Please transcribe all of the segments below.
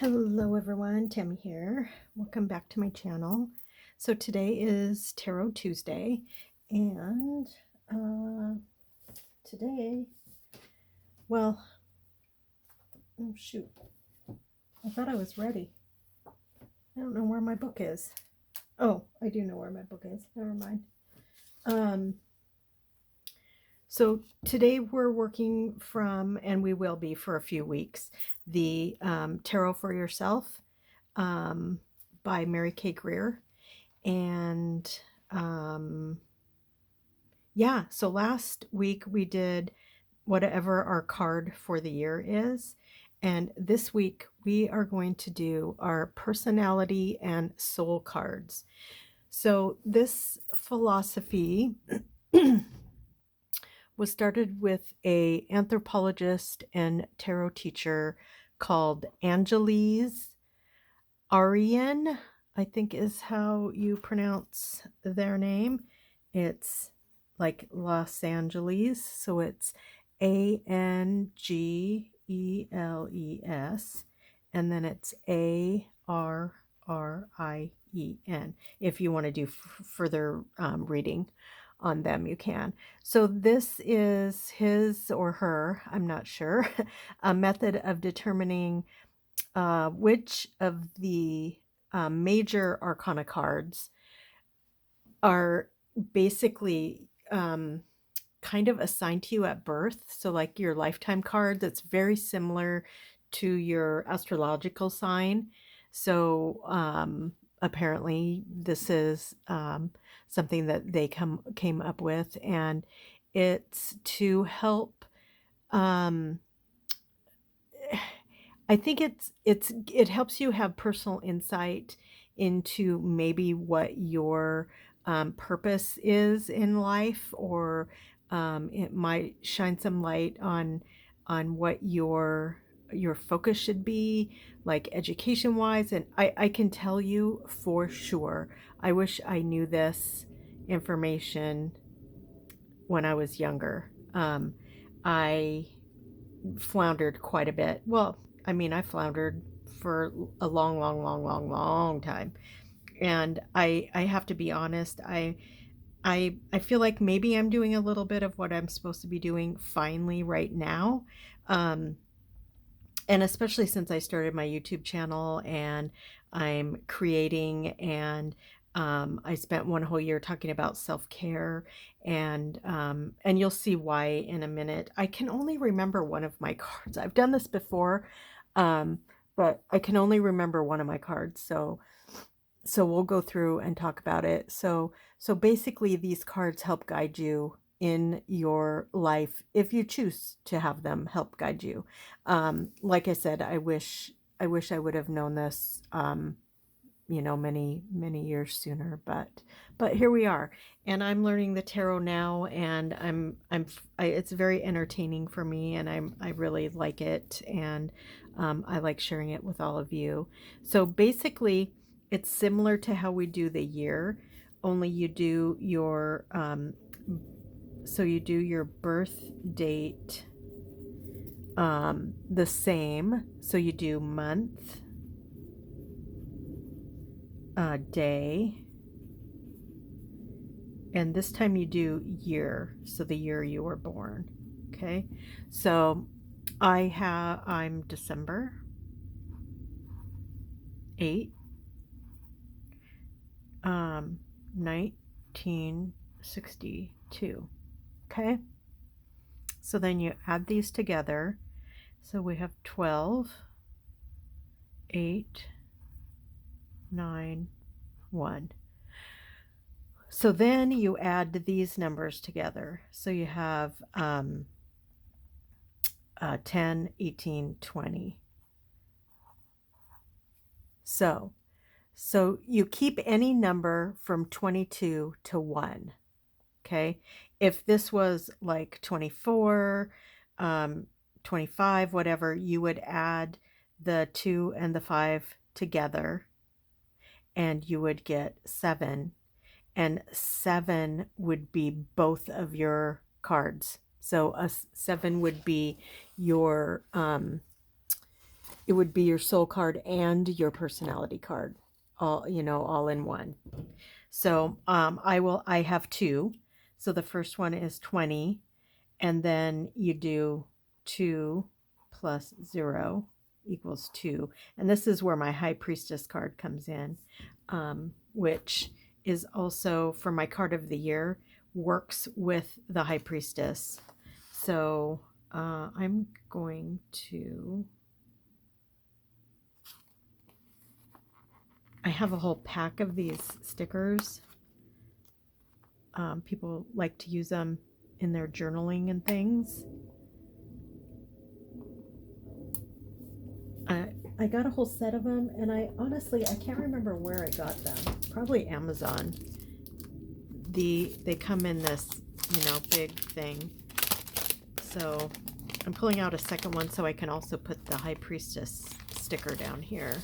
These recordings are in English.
Hello everyone, Tammy here. Welcome back to my channel. So today is Tarot Tuesday, and today, well, oh shoot, I thought I was ready. I don't know where my book is. Oh, I do know where my book is. Never mind. So today we're working from, and we will be for a few weeks, the Tarot for Yourself by Mary Kay Greer. And yeah, so last week we did whatever our card for the year is. And this week we are going to do our personality and soul cards. So this philosophy was started with a anthropologist and tarot teacher called Angeles Arian, I think is how you pronounce their name. It's like Los Angeles, so it's Angeles, and then it's Arrien. If you want to do further reading on them, you can. So this is his or her, I'm not sure, a method of determining which of the major arcana cards are basically kind of assigned to you at birth. So like your lifetime card, that's very similar to your astrological sign. So apparently this is something that they came up with, and it's to help I think it helps you have personal insight into maybe what your purpose is in life, or it might shine some light on what your focus should be, like education wise. And I can tell you for sure, I wish I knew this information when I was younger. I floundered quite a bit. Well, I mean, I floundered for a long, long, long, long, long time. And I have to be honest, I feel like maybe I'm doing a little bit of what I'm supposed to be doing finally right now. Um, and especially since I started my YouTube channel and I'm creating, and I spent one whole year talking about self-care, and you'll see why in a minute. I can only remember one of my cards. I've done this before, um, but I can only remember one of my cards. So we'll go through and talk about it. So basically these cards help guide you in your life if you choose to have them help guide you. Like I said, I wish I would have known this many years sooner, but here we are. And I'm learning the tarot now, and it's very entertaining for me, and I really like it, and I like sharing it with all of you. So basically it's similar to how we do the year, only you do your birth date the same. So you do month, day, and this time you do year, so the year you were born. Okay, so I'm December 8, 1962. Okay, so then you add these together. So we have 12, 8, 9, 1. So then you add these numbers together. So you have 10, 18, 20. So you keep any number from 22 to 1. Okay. If this was like 24, 25, whatever, you would add the 2 and the 5 together, and you would get 7. And 7 would be both of your cards. So a 7 would be your it would be your soul card and your personality card, all, all in one. So I have two. So the first one is 20, and then you do 2 plus 0 equals 2. And this is where my High Priestess card comes in, which is also for my card of the year, works with the High Priestess. So I'm going to... I have a whole pack of these stickers. People like to use them in their journaling and things. I got a whole set of them, and I can't remember where I got them. Probably Amazon. They come in this, big thing. So I'm pulling out a second one so I can also put the High Priestess sticker down here.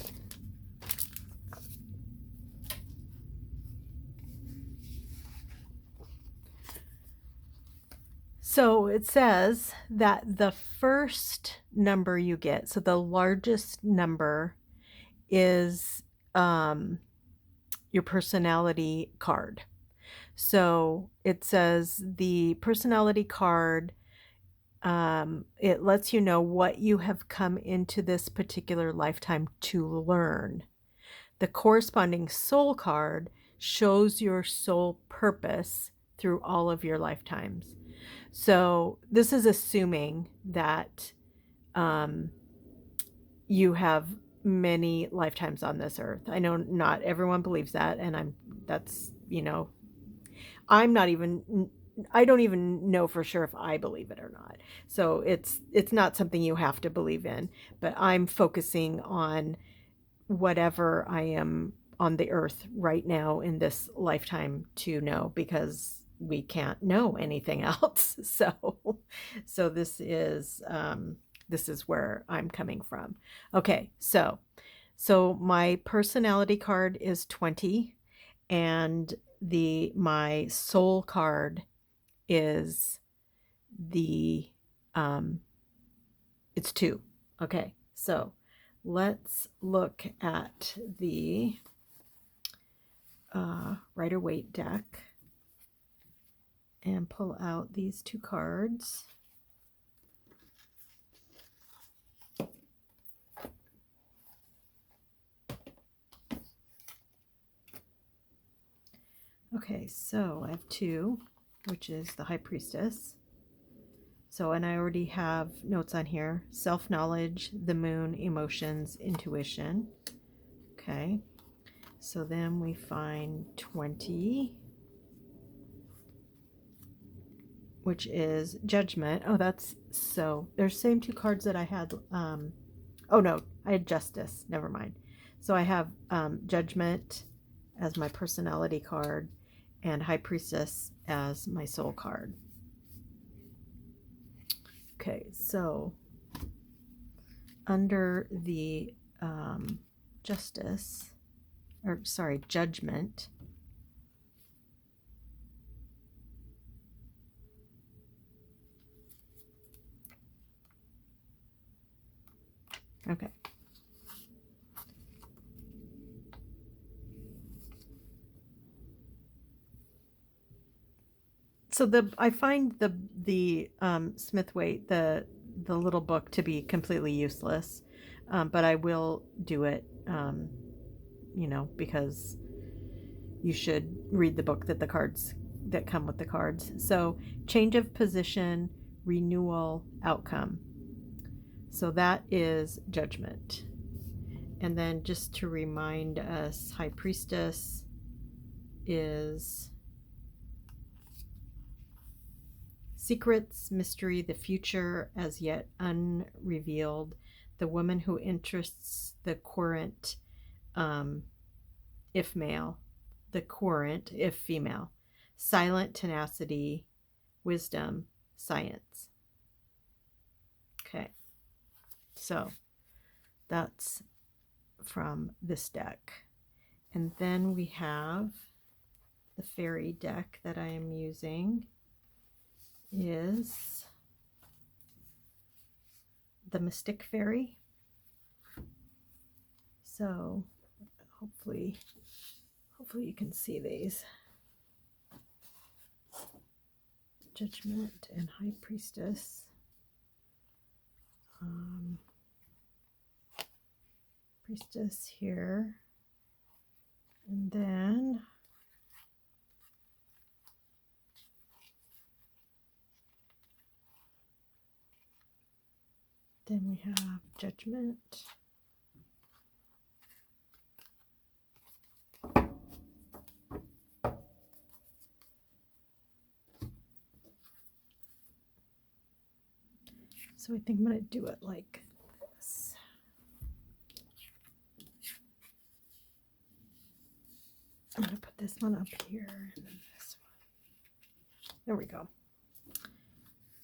So it says that the first number you get, so the largest number, is your personality card. So it says the personality card, it lets you know what you have come into this particular lifetime to learn. The corresponding soul card shows your soul purpose through all of your lifetimes. So this is assuming that you have many lifetimes on this earth. I know not everyone believes that, and I don't even know for sure if I believe it or not. So it's not something you have to believe in, but I'm focusing on whatever I am on the earth right now in this lifetime to know, because we can't know anything else. So this is where I'm coming from. Okay, so my personality card is 20, and my soul card is it's 2. Okay, so let's look at the Rider-Waite deck and pull out these 2 cards. Okay, so I have 2, which is the High Priestess. So, and I already have notes on here: self-knowledge, the moon, emotions, intuition. Okay, so then we find 20, which is judgment. Oh, there's the same 2 cards that I had. Oh no, I had justice. Never mind. So I have judgment as my personality card and High Priestess as my soul card. Okay, so under the judgment, okay. So I find the Smith-Waite, the little book, to be completely useless, but I will do it, because you should read the book that come with the cards. So change of position, renewal, outcome. So that is judgment. And then just to remind us, High Priestess is secrets, mystery, the future as yet unrevealed, the woman who interests the querent, if male, the querent if female, silent tenacity, wisdom, science. Okay, so that's from this deck. And then we have the fairy deck that I am using is the Mystic Fairy. So hopefully you can see these. Judgment and High Priestess. Priestess here. And then we have Judgment. So I think I'm going to do it like this. I'm going to put this one up here and then this one. There we go.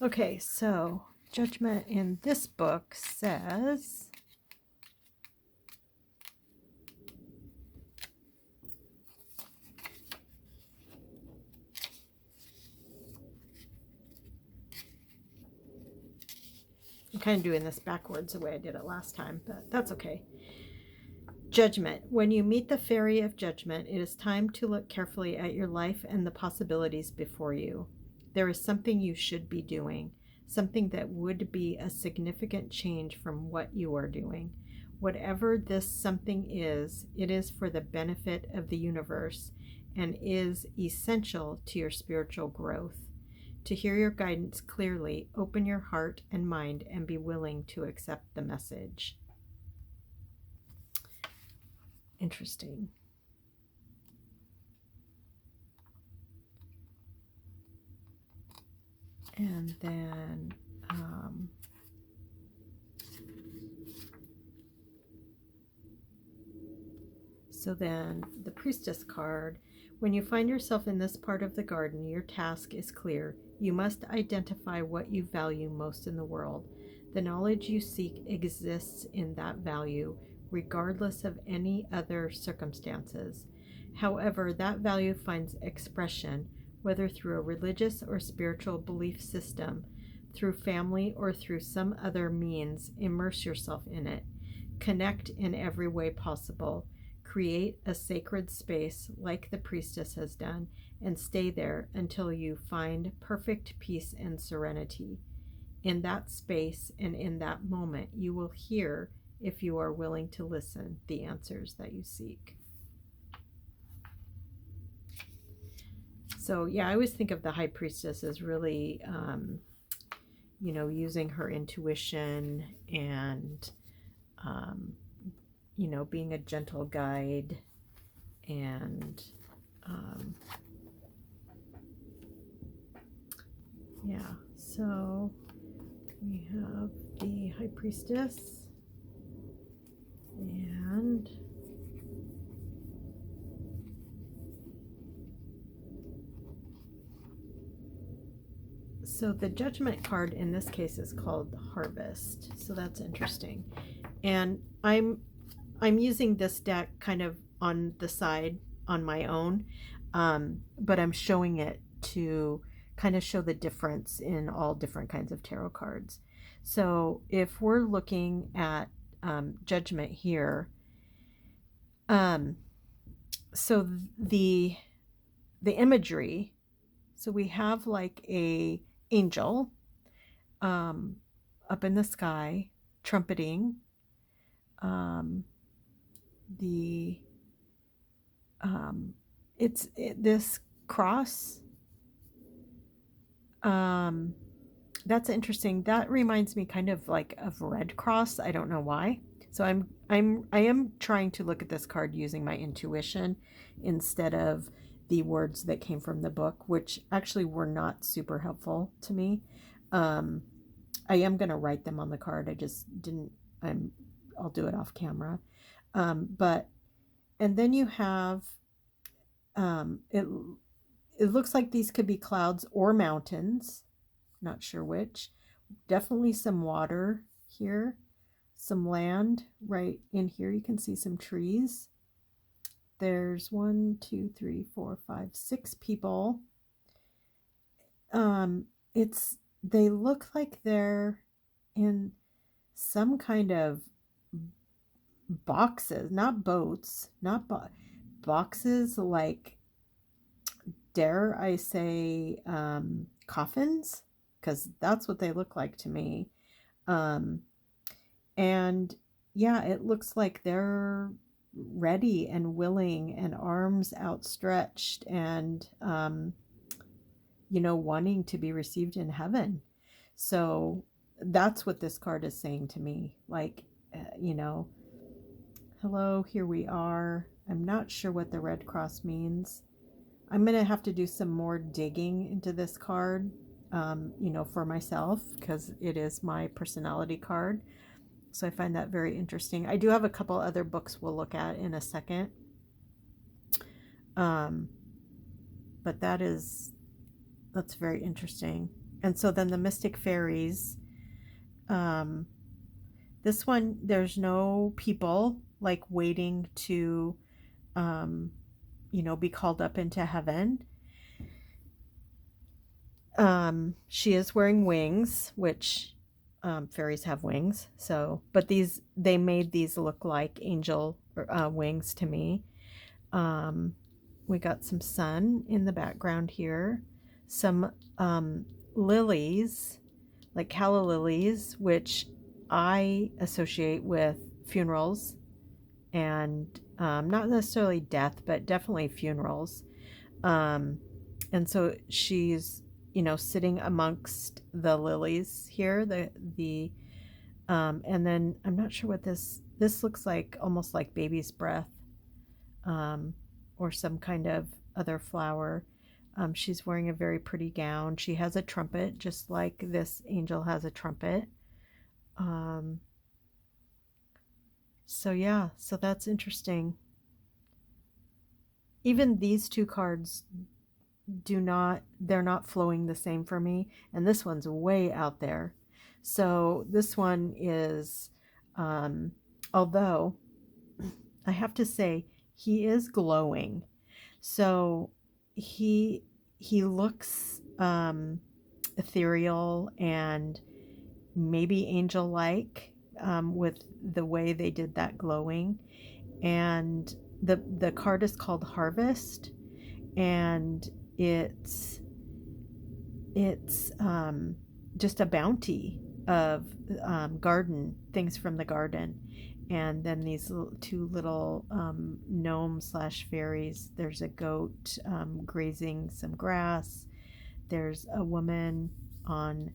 Okay, so Judgment in this book says, I'm kind of doing this backwards the way I did it last time, but that's okay. Judgment. When you meet the Fairy of Judgment, it is time to look carefully at your life and the possibilities before you. There is something you should be doing, something that would be a significant change from what you are doing. Whatever this something is, it is for the benefit of the universe and is essential to your spiritual growth. To hear your guidance clearly, open your heart and mind and be willing to accept the message. Interesting. And then so then the Priestess card. When you find yourself in this part of the garden, your task is clear. You must identify what you value most in the world. The knowledge you seek exists in that value, regardless of any other circumstances. However, that value finds expression, whether through a religious or spiritual belief system, through family, or through some other means. Immerse yourself in it. Connect in every way possible. Create a sacred space like the Priestess has done and stay there until you find perfect peace and serenity. In that space and in that moment, you will hear, if you are willing to listen, the answers that you seek. So yeah, I always think of the High Priestess as really, using her intuition and being a gentle guide and yeah, so we have the High Priestess and so the Judgment card in this case is called Harvest. So that's interesting. And I'm using this deck kind of on the side on my own, but I'm showing it to kind of show the difference in all different kinds of tarot cards. So if we're looking at Judgment here, so the imagery, so we have like a angel up in the sky trumpeting. This cross, that's interesting. That reminds me kind of like of Red Cross. I don't know why. So I am trying to look at this card using my intuition instead of the words that came from the book, which actually were not super helpful to me. I am going to write them on the card. I just didn't. I'll do it off camera. And then you have it looks like these could be clouds or mountains. Not sure which. Definitely some water here. Some land right in here. You can see some trees. There's 1, 2, 3, 4, 5, 6 people. They look like they're in some kind of boxes, not boats, not boxes, like, dare I say, coffins, because that's what they look like to me. Um, and yeah, it looks like they're ready and willing and arms outstretched and, wanting to be received in heaven. So that's what this card is saying to me. Like, hello, here we are. I'm not sure what the Red Cross means. I'm going to have to do some more digging into this card, for myself, because it is my personality card. So I find that very interesting. I do have a couple other books we'll look at in a second. Um, but that's very interesting. And so then the Mystic Fairies, um, this one, there's no people like waiting to, um, be called up into heaven. She is wearing wings, which, fairies have wings. So, but they made these look like angel wings to me. We got some sun in the background here, some lilies, like calla lilies, which I associate with funerals and, not necessarily death, but definitely funerals. Um, and so she's, sitting amongst the lilies here. And then I'm not sure what this looks like, almost like baby's breath, um, or some kind of other flower. She's wearing a very pretty gown. She has a trumpet, just like this angel has a trumpet. Um, so yeah, so that's interesting. Even these two cards they're not flowing the same for me, and this one's way out there. So this one is, um, although I have to say he is glowing. So he looks, ethereal and maybe angel like, with the way they did that glowing. And the card is called Harvest, and it's just a bounty of, garden things from the garden. And then these two little, gnome slash fairies. There's a goat, grazing some grass. There's a woman on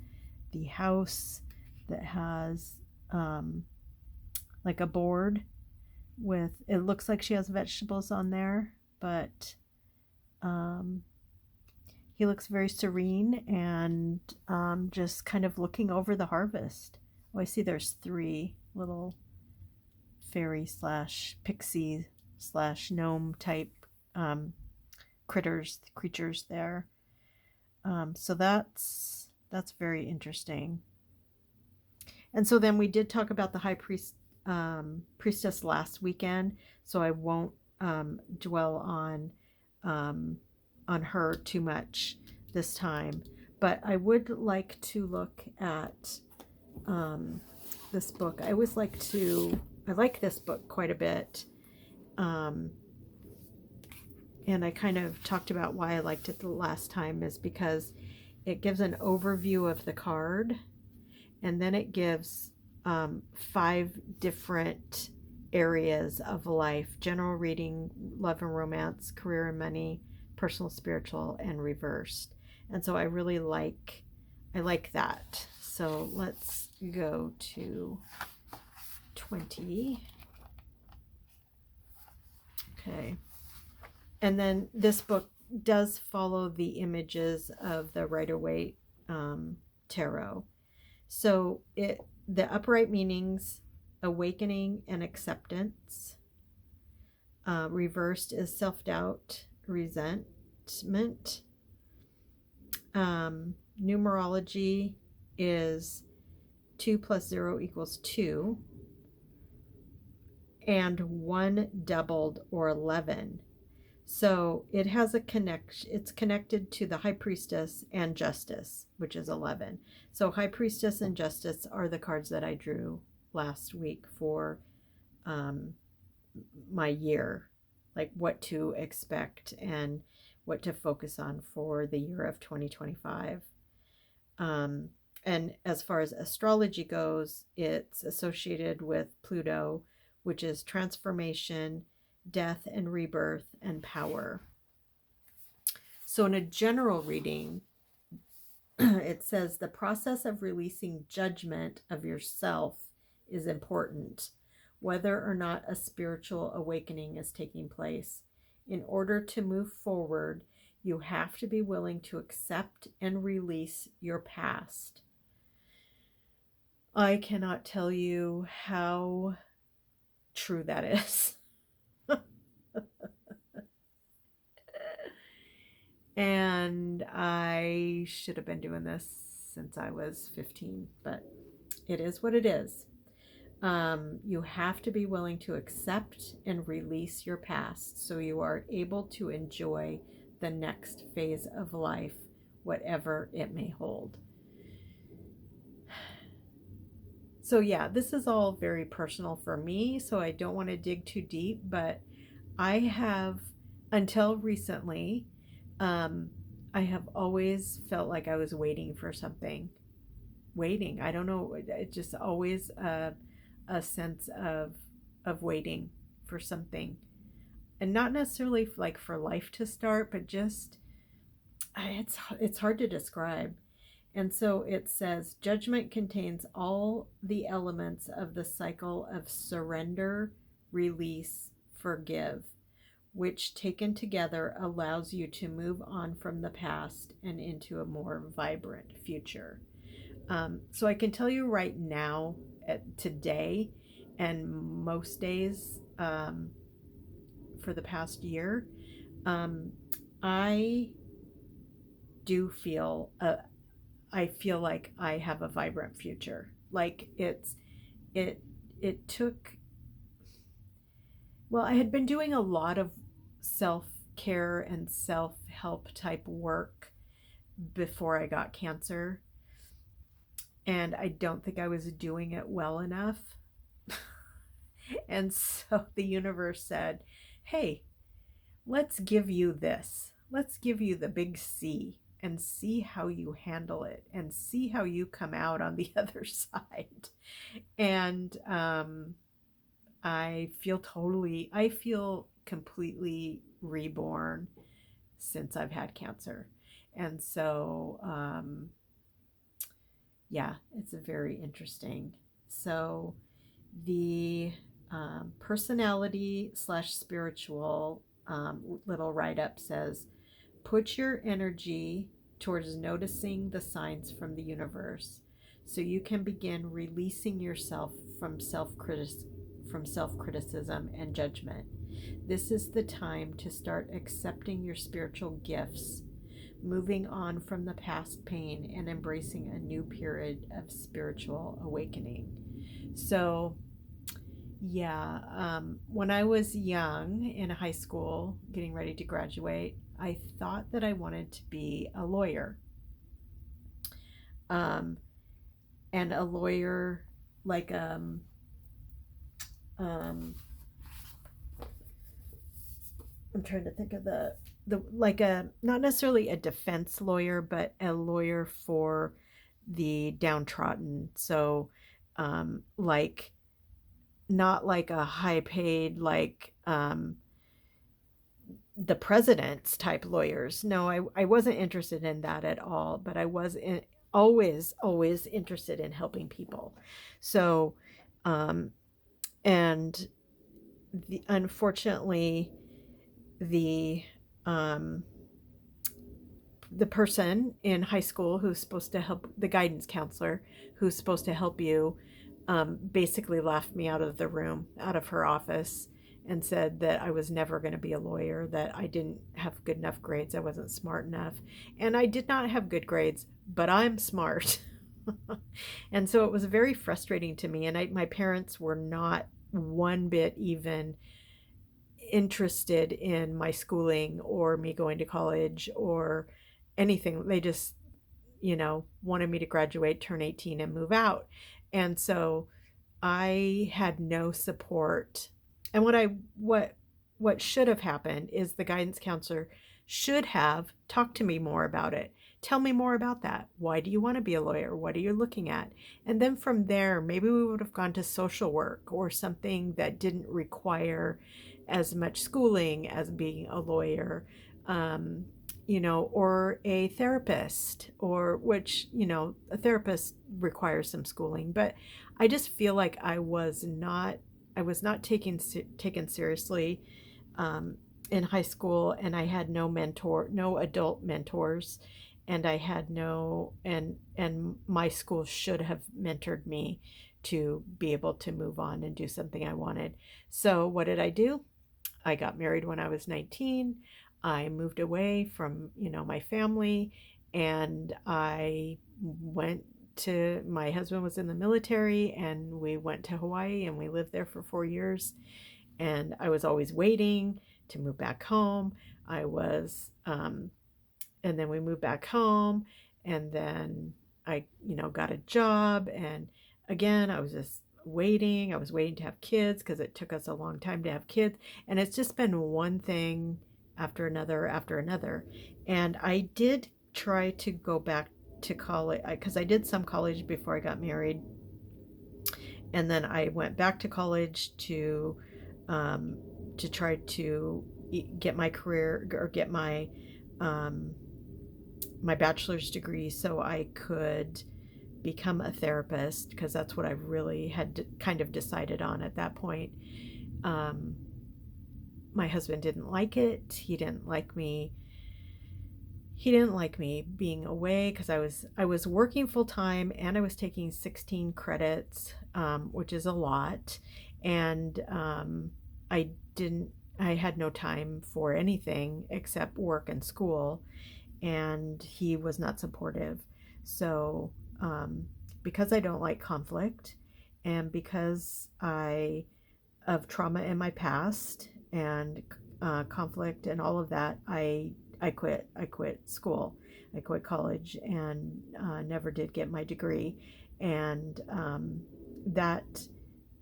the house that has, like a board with, it looks like she has vegetables on there, but, um, he looks very serene and, just kind of looking over the harvest. Oh, I see there's three little fairy slash pixie slash gnome type, um, creatures there. So that's very interesting. And so then we did talk about the priestess last weekend, so I won't, dwell um, on her too much this time. But I would like to look at, um, this book. I like this book quite a bit. Um, and I kind of talked about why I liked it the last time, is because it gives an overview of the card, and then it gives, 5 different areas of life: general reading, love and romance, career and money, personal, spiritual, and reversed. And so I like that. So let's go to 20. Okay. And then this book does follow the images of the Rider-Waite, tarot. So the upright meanings: awakening and acceptance. Reversed is self-doubt, resentment. Numerology is 2 plus 0 equals 2, and 1 doubled, or 11. So it has a connection. It's connected to the High Priestess and Justice, which is 11. So High Priestess and Justice are the cards that I drew last week for, um, my year, like what to expect and what to focus on for the year of 2025. Um, and as far as astrology goes, it's associated with Pluto, which is transformation, death and rebirth, and power. So, in a general reading, it says the process of releasing judgment of yourself is important, whether or not a spiritual awakening is taking place. In order to move forward, you have to be willing to accept and release your past. I cannot tell you how true that is. And I should have been doing this since I was 15, but it is what it is. You have to be willing to accept and release your past so you are able to enjoy the next phase of life, whatever it may hold. So, yeah, this is all very personal for me, so I don't want to dig too deep, but I have, until recently, um, I have always felt like I was waiting for something. Waiting. I don't know. It's just always a sense of waiting for something, and not necessarily like for life to start, but just it's hard to describe. And so it says judgment contains all the elements of the cycle of surrender, release, forgive, which taken together allows you to move on from the past and into a more vibrant future. So I can tell you right now, today, and most days for the past year, um, I do feel I feel like I have a vibrant future. Like it it took, well, I had been doing a lot of self care and self help type work before I got cancer, and I don't think I was doing it well enough. And so the universe said, hey, let's give you this. Let's give you the big C and see how you handle it and see how you come out on the other side. And I feel completely reborn since I've had cancer. And so, yeah, it's a very interesting. So, the personality slash spiritual little write up says, put your energy towards noticing the signs from the universe so you can begin releasing yourself from self-criticism and judgment. This is the time to start accepting your spiritual gifts, moving on from the past pain and embracing a new period of spiritual awakening. So, yeah, when I was young in high school, getting ready to graduate, I thought that I wanted to be a lawyer. Um, and a lawyer, like, um, I'm trying to think of the like a not necessarily a defense lawyer, but a lawyer for the downtrodden. So, like not like a high paid like the president's type lawyers. No, I wasn't interested in that at all, but I was always interested in helping people. So, um, and unfortunately, the um, the person in high school who's supposed to help, the guidance counselor who's supposed to help you, basically laughed me out of the room, out of her office, and said that I was never going to be a lawyer, that I didn't have good enough grades, I wasn't smart enough. And I did not have good grades, but I'm smart. And so it was very frustrating to me. And my parents were not one bit even interested in my schooling or me going to college or anything. They just, wanted me to graduate, turn 18, and move out. And so I had no support. And what should have happened is the guidance counselor should have talked to me more about it. Tell me more about that. Why do you want to be a lawyer? What are you looking at? And then from there, maybe we would have gone to social work or something that didn't require as much schooling as being a lawyer. Um, or a therapist, or which, a therapist requires some schooling, but I just feel like I was not taken seriously in high school, and I had no adult mentors, and I had no and my school should have mentored me to be able to move on and do something I wanted. So what did I do? I got married when I was 19. I moved away from, my family, and I went my husband was in the military, and we went to Hawaii, and we lived there for 4 years. And I was always waiting to move back home. I was, and then we moved back home, and then I, got a job. And again, I was just waiting. I was waiting to have kids because it took us a long time to have kids. And it's just been one thing after another after another. And I did try to go back to college because I did some college before I got married. And then I went back to college um, to try to get my career, or get um, my bachelor's degree, so I could become a therapist, because that's what I really had kind of decided on at that point. Um, my husband didn't like it. He didn't like me being away, because I was working full time, and I was taking 16 credits, which is a lot, and I didn't. I had no time for anything except work and school, and he was not supportive. So, because I don't like conflict, and because of trauma in my past, and conflict and all of that, I quit. I quit school. I quit college, and never did get my degree. And that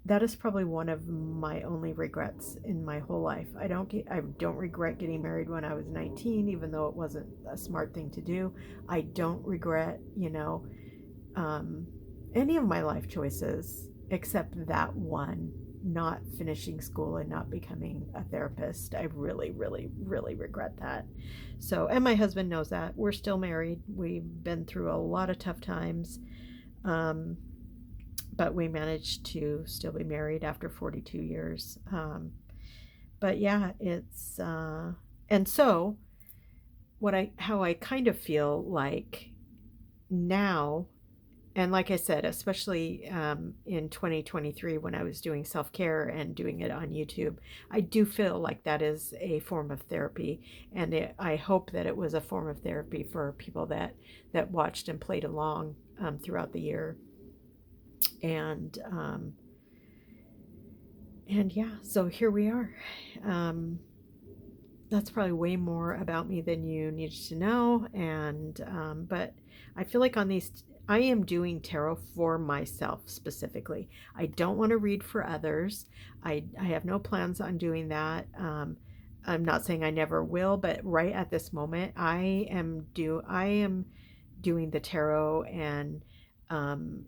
that is probably one of my only regrets in my whole life. I don't regret getting married when I was 19, even though it wasn't a smart thing to do. I don't regret, um, any of my life choices except that one, not finishing school and not becoming a therapist. I really, really, really regret that. So, and my husband knows that. We're still married. We've been through a lot of tough times. Um, but we managed to still be married after 42 years. But yeah, and so how I kind of feel like now, and like I said, especially in 2023, when I was doing self care and doing it on YouTube, I do feel like that is a form of therapy, and I hope that it was a form of therapy for people that watched and played along throughout the year. And yeah, so here we are. Um, that's probably way more about me than you needed to know. And but I feel like on these, I am doing tarot for myself specifically. I don't want to read for others. I have no plans on doing that. I'm not saying I never will, but right at this moment, I am doing the tarot, and um,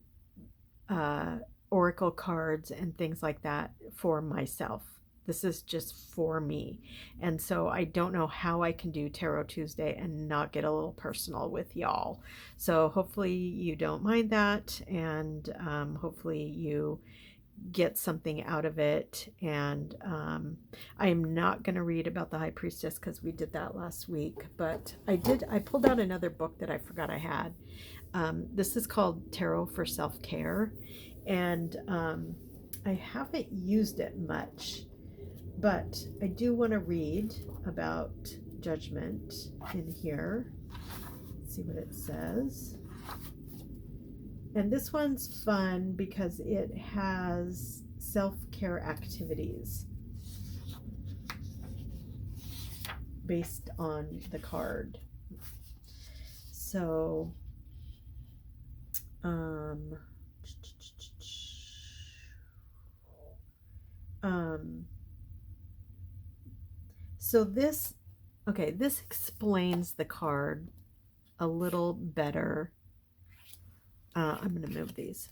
uh, oracle cards and things like that for myself. This is just for me. And so I don't know how I can do Tarot Tuesday and not get a little personal with y'all. So hopefully you don't mind that. And hopefully you get something out of it. And I am not going to read about the High Priestess because we did that last week. But I pulled out another book that I forgot I had. This is called Tarot for Self-Care. And I haven't used it much, but I do want to read about judgment in here. Let's see what it says. And this one's fun because it has self-care activities based on the card. So, Um, so this, okay, this explains the card a little better. I'm going to move these.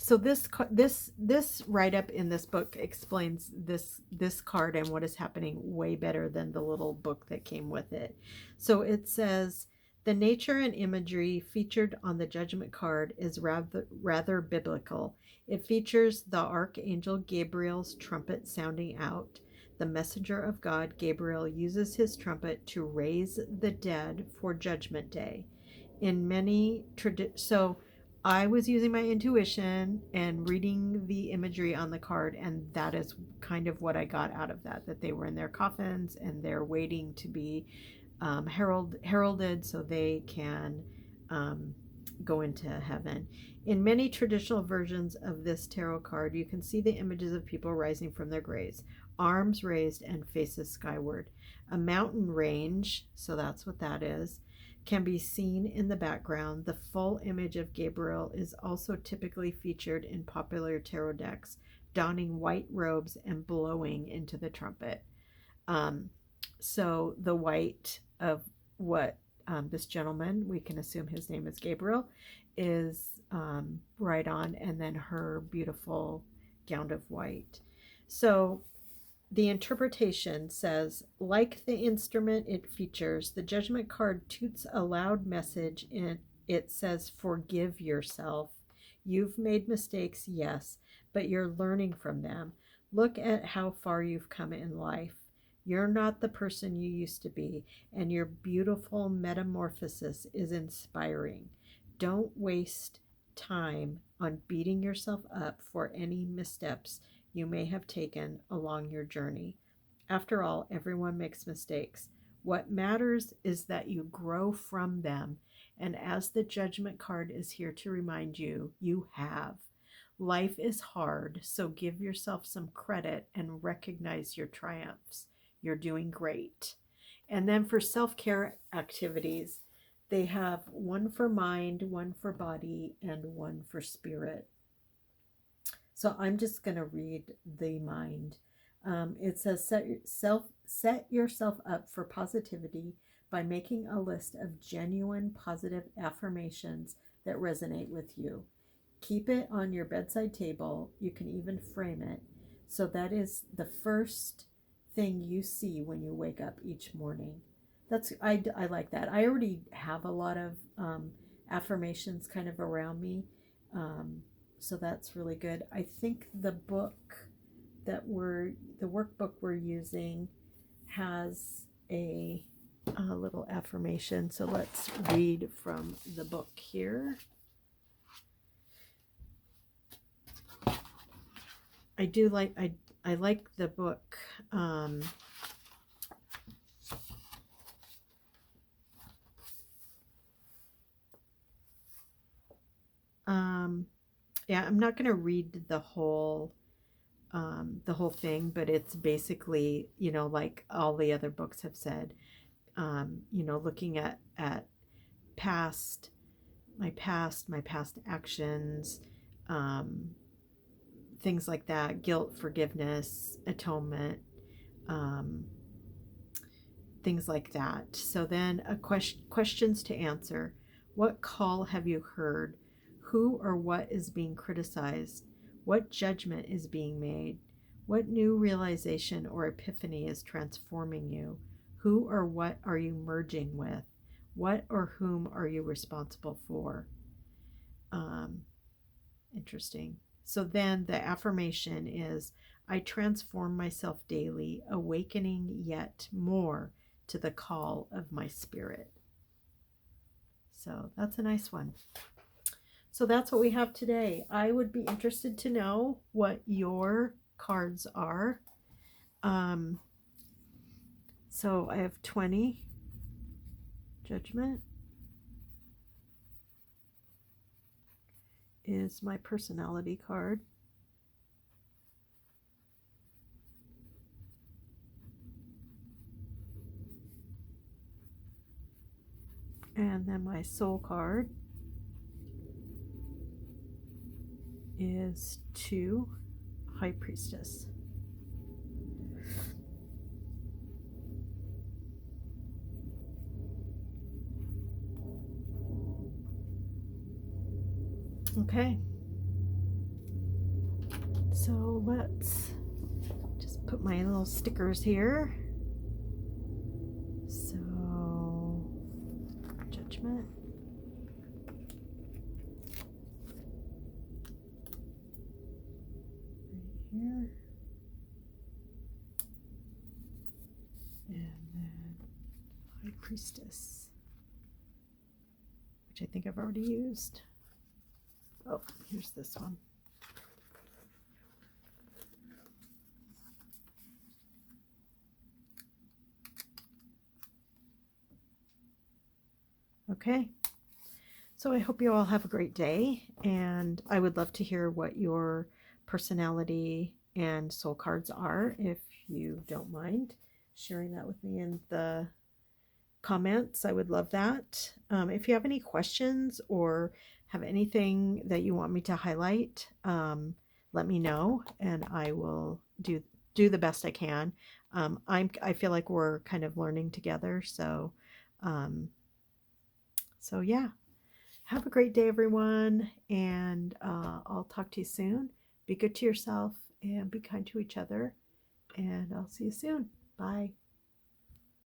So this write up in this book explains this card and what is happening way better than the little book that came with it. So it says the nature and imagery featured on the judgment card is rather biblical. It features the archangel Gabriel's trumpet sounding out. The messenger of God, Gabriel, uses his trumpet to raise the dead for judgment day. In many so I was using my intuition and reading the imagery on the card, and that is kind of what I got out of that. That they were in their coffins and they're waiting to be heralded so they can go into heaven. In many traditional versions of this tarot card, you can see the images of people rising from their graves, arms raised and faces skyward. A mountain range, so that's what that is, can be seen in the background. The full image of Gabriel is also typically featured in popular tarot decks, donning white robes and blowing into the trumpet. So the white of what this gentleman, we can assume his name is Gabriel, is right on, and then her beautiful gown of white. So the interpretation says, like the instrument it features, the judgment card toots a loud message in it says, forgive yourself. You've made mistakes, yes, but you're learning from them. Look at how far you've come in life. You're not the person you used to be, and your beautiful metamorphosis is inspiring. Don't waste time on beating yourself up for any missteps you may have taken along your journey. After all, everyone makes mistakes. What matters is that you grow from them, and as the judgment card is here to remind you, you have. Life is hard, so give yourself some credit and recognize your triumphs. You're doing great. And then for self care activities, they have one for mind, one for body, and one for spirit. So I'm just going to read the mind. It says, set yourself up for positivity by making a list of genuine positive affirmations that resonate with you. Keep it on your bedside table. You can even frame it. So that is the first thing you see when you wake up each morning. I like that. I already have a lot of affirmations kind of around me. So that's really good. I think the workbook we're using has a little affirmation. So let's read from the book here. I like the book. Yeah, I'm not going to read the whole thing, but it's basically, like all the other books have said, looking at past my past actions, things like that, guilt, forgiveness, atonement, um, things like that. So then questions to answer. What call have you heard? Who or what is being criticized? What judgment is being made? What new realization or epiphany is transforming you? Who or what are you merging with? What or whom are you responsible for? Interesting. So then the affirmation is, I transform myself daily, awakening yet more to the call of my spirit. So that's a nice one. So that's what we have today. I would be interested to know what your cards are. So I have 20, Judgment is my personality card. And then my soul card is 2, High Priestess. Okay. So let's just put my little stickers here. So, Judgment. Right here. And then High Priestess, which I think I've already used. Oh, here's this one. Okay. So I hope you all have a great day, and I would love to hear what your personality and soul cards are, if you don't mind sharing that with me in the comments. I would love that. If you have any questions or have anything that you want me to highlight, let me know, and I will do the best I can. I feel like we're kind of learning together, so yeah. Have a great day, everyone, and I'll talk to you soon. Be good to yourself and be kind to each other, and I'll see you soon. Bye.